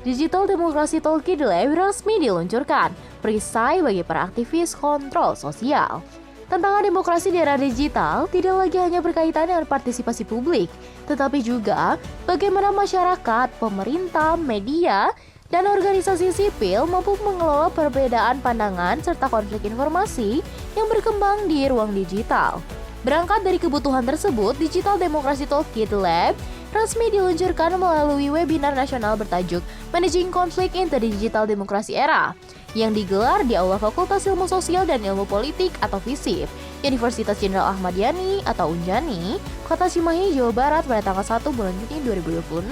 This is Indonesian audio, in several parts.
Digital Demokrasi Toolkit Lab resmi diluncurkan, perisai bagi para aktivis kontrol sosial. Tantangan demokrasi di era digital tidak lagi hanya berkaitan dengan partisipasi publik, tetapi juga bagaimana masyarakat, pemerintah, media, dan organisasi sipil mampu mengelola perbedaan pandangan serta konflik informasi yang berkembang di ruang digital. Berangkat dari kebutuhan tersebut, Digital Demokrasi Toolkit Lab resmi diluncurkan melalui webinar nasional bertajuk Managing Conflict in the Digital Democracy Era yang digelar di Aula Fakultas Ilmu Sosial dan Ilmu Politik atau FISIP, Universitas Jenderal Ahmad Yani atau Unjani, Kota Cimahi, Jawa Barat pada tanggal 1 bulan Juni 2026.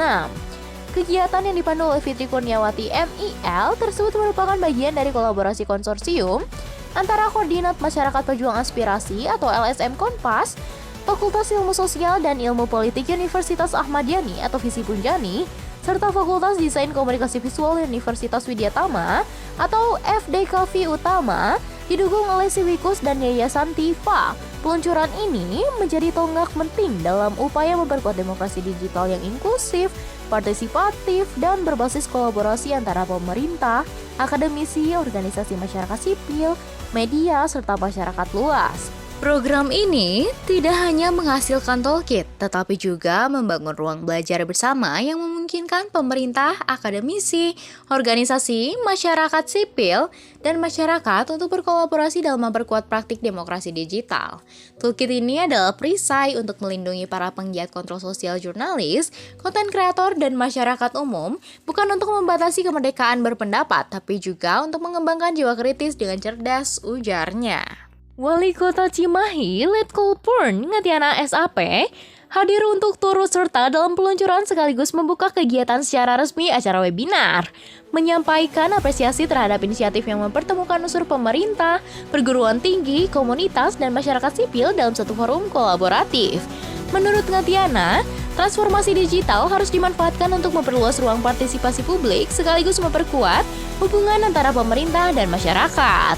Kegiatan yang dipandu oleh Fitri Kurniawati MIL tersebut merupakan bagian dari kolaborasi konsorsium antara Koordinat Masyarakat Pejuang Aspirasi atau LSM Kompas, Fakultas Ilmu Sosial dan Ilmu Politik Universitas Ahmad Yani atau FISIP Unjani, serta Fakultas Desain Komunikasi Visual Universitas Widyatama atau FDKV Utama, didukung oleh Sivikus dan Yayasan Tifa. Peluncuran ini menjadi tonggak penting dalam upaya memperkuat demokrasi digital yang inklusif, partisipatif, dan berbasis kolaborasi antara pemerintah, akademisi, organisasi masyarakat sipil, media, serta masyarakat luas. Program ini tidak hanya menghasilkan toolkit, tetapi juga membangun ruang belajar bersama yang memungkinkan pemerintah, akademisi, organisasi, masyarakat sipil, dan masyarakat untuk berkolaborasi dalam memperkuat praktik demokrasi digital. Toolkit ini adalah perisai untuk melindungi para penggiat kontrol sosial jurnalis, konten kreator, dan masyarakat umum, bukan untuk membatasi kemerdekaan berpendapat, tapi juga untuk mengembangkan jiwa kritis dengan cerdas, ujarnya. Wali Kota Cimahi, Letkol Purn Ngatiana SAP, hadir untuk turut serta dalam peluncuran sekaligus membuka kegiatan secara resmi acara webinar, menyampaikan apresiasi terhadap inisiatif yang mempertemukan unsur pemerintah, perguruan tinggi, komunitas, dan masyarakat sipil dalam satu forum kolaboratif. Menurut Ngatiana, transformasi digital harus dimanfaatkan untuk memperluas ruang partisipasi publik sekaligus memperkuat hubungan antara pemerintah dan masyarakat.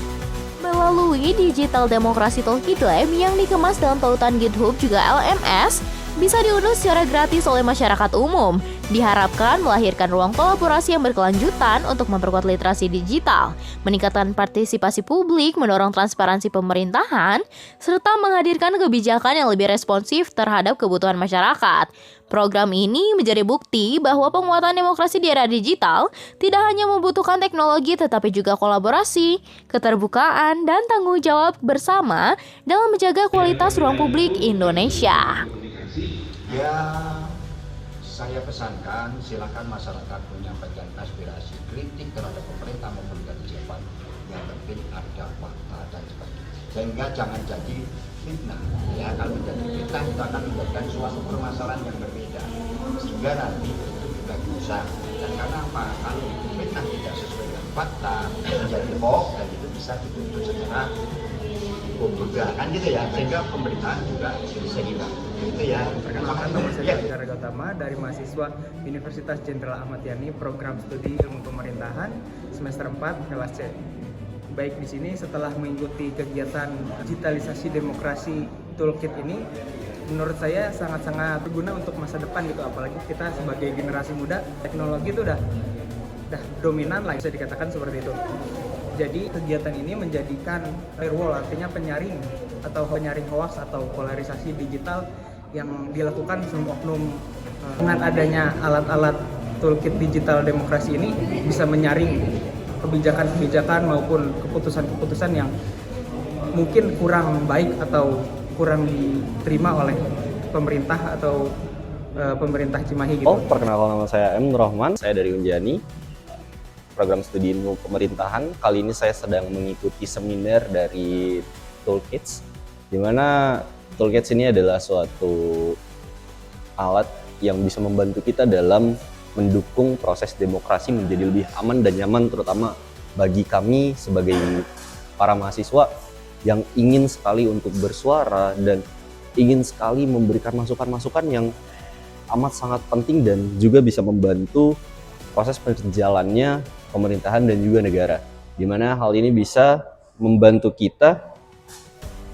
Melalui Digital Demokrasi Toolkit Lab yang dikemas dalam tautan GitHub juga LMS, bisa diunduh secara gratis oleh masyarakat umum. Diharapkan melahirkan ruang kolaborasi yang berkelanjutan untuk memperkuat literasi digital, meningkatkan partisipasi publik, mendorong transparansi pemerintahan, serta menghadirkan kebijakan yang lebih responsif terhadap kebutuhan masyarakat. Program ini menjadi bukti bahwa penguatan demokrasi di era digital tidak hanya membutuhkan teknologi tetapi juga kolaborasi, keterbukaan, dan tanggung jawab bersama dalam menjaga kualitas ruang publik Indonesia. Ya, saya pesankan silakan masyarakat menyampaikan aspirasi kritik terhadap pemerintah maupun kebijakan, yang penting ada fakta dan sebagainya, sehingga jangan jadi fitnah. Ya, kalau menjadi fitnah itu akan menjadikan suatu permasalahan yang berbeda, sehingga nanti itu juga bisa. Dan karena apa? Kalau fitnah tidak sesuai dengan fakta menjadi hoax, dan itu bisa dituntut secara hukum juga kan gitu ya, sehingga pemerintahan juga bisa hilang. Itu ya. Perkenalkan, nama saya Dika Utama dari mahasiswa Universitas Jenderal Ahmad Yani, program studi ilmu pemerintahan semester 4 kelas C. Baik, di sini setelah mengikuti kegiatan digitalisasi demokrasi toolkit ini, menurut saya sangat-sangat berguna untuk masa depan gitu, apalagi kita sebagai generasi muda, teknologi itu udah dominan lah, bisa dikatakan seperti itu. Jadi kegiatan ini menjadikan firewall, artinya penyaring hoax atau polarisasi digital yang dilakukan semua oknum. Dengan adanya alat-alat toolkit digital demokrasi ini bisa menyaring kebijakan-kebijakan maupun keputusan-keputusan yang mungkin kurang baik atau kurang diterima oleh pemerintah atau pemerintah Cimahi gitu. Perkenalkan, nama saya M. Nurrahman, saya dari Unjani, program studi ilmu pemerintahan. Kali ini saya sedang mengikuti seminar dari Toolkits, di mana Toolkits ini adalah suatu alat yang bisa membantu kita dalam mendukung proses demokrasi menjadi lebih aman dan nyaman, terutama bagi kami sebagai para mahasiswa yang ingin sekali untuk bersuara dan ingin sekali memberikan masukan-masukan yang amat sangat penting dan juga bisa membantu proses berjalannya pemerintahan dan juga negara, di mana hal ini bisa membantu kita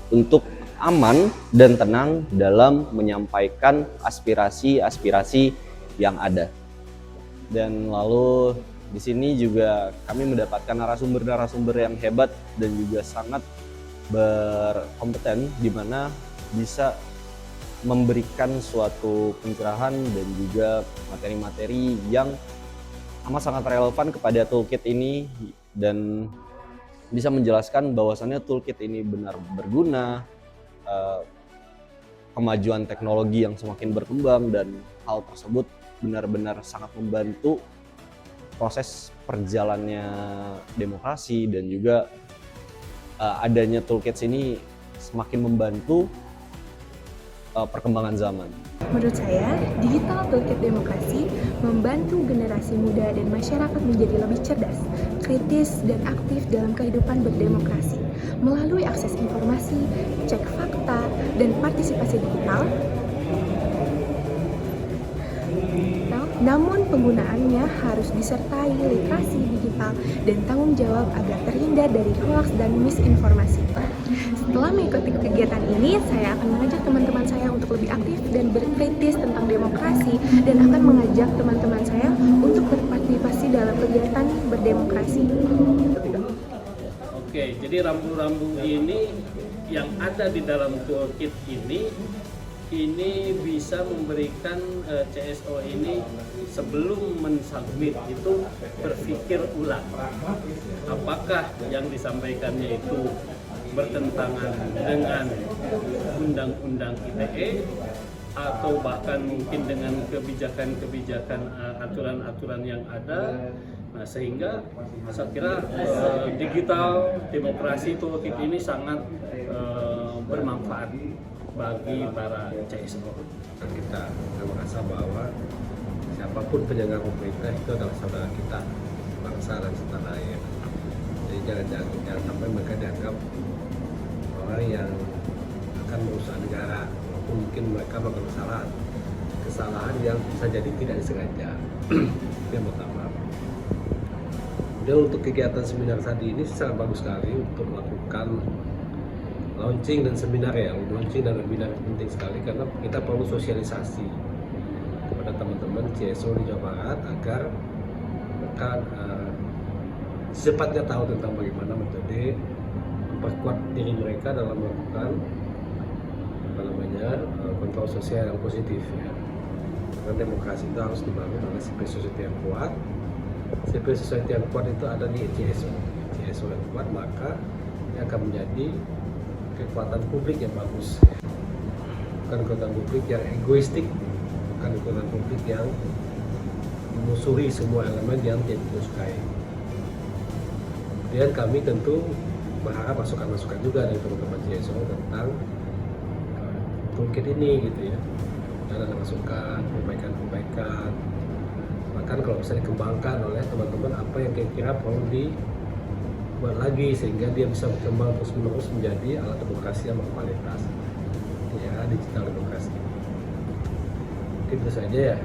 untuk aman dan tenang dalam menyampaikan aspirasi-aspirasi yang ada. Dan lalu di sini juga kami mendapatkan narasumber-narasumber yang hebat dan juga sangat berkompeten, di mana bisa memberikan suatu pencerahan dan juga materi-materi yang amat sangat relevan kepada toolkit ini, dan bisa menjelaskan bahwasannya toolkit ini benar berguna, kemajuan teknologi yang semakin berkembang, dan hal tersebut benar-benar sangat membantu proses perjalannya demokrasi, dan juga adanya toolkits ini semakin membantu perkembangan zaman. Menurut saya, digital toolkit demokrasi membantu generasi muda dan masyarakat menjadi lebih cerdas, kritis, dan aktif dalam kehidupan berdemokrasi. Melalui akses informasi, cek fakta, dan partisipasi digital, namun penggunaannya harus disertai literasi digital dan tanggung jawab agar terhindar dari hoaks dan misinformasi. Setelah mengikuti kegiatan ini, saya akan mengajak teman-teman saya untuk lebih aktif dan berkritis tentang demokrasi, dan akan mengajak teman-teman saya untuk berpartisipasi dalam kegiatan berdemokrasi. Oke, jadi rambu-rambu ini yang ada di dalam toolkit ini bisa memberikan CSO ini sebelum mensubmit itu berpikir ulang. Apakah yang disampaikannya itu bertentangan dengan undang-undang ITE atau bahkan mungkin dengan kebijakan-kebijakan aturan-aturan yang ada. Nah, sehingga saya kira digital demokrasi toolkit ini sangat bermanfaat bagi para CSO. Kita merasa bahwa siapapun penjaga pemerintah itu adalah saudara kita, bangsa dan setanah air. Jadi jangan sampai mereka dianggap orang yang akan merusak negara, walaupun mungkin mereka melakukan kesalahan yang bisa jadi tidak disengaja. Itu yang pertama. Kemudian untuk kegiatan seminar tadi ini sangat bagus sekali untuk melakukan launching dan seminar ya. Launching dan webinar penting sekali karena kita perlu sosialisasi kepada teman-teman CSO di Jawa Barat agar mereka secepatnya tahu tentang bagaimana metode memperkuat diri mereka dalam melakukan kontrol sosial yang positif ya. Karena demokrasi itu harus dibangun oleh civil society yang kuat. Civil society yang kuat itu ada di CSO. CSO yang kuat maka yang akan menjadi kekuatan publik yang bagus. Bukan kekuatan publik yang egoistik, bukan kekuatan publik yang memusuhi semua elemen yang tidak disukai. Kemudian kami tentu berharap masukan-masukan juga dari teman-teman CSO tentang toolkit ini gitu ya. Dan ada masukan, perbaikan-perbaikan. Bahkan kalau bisa dikembangkan oleh teman-teman apa yang kira-kira perlu dibuat lagi sehingga dia bisa berkembang terus-menerus menjadi alat demokrasi yang berkualitas. Ya, digital demokrasi. Mungkin itu saja ya.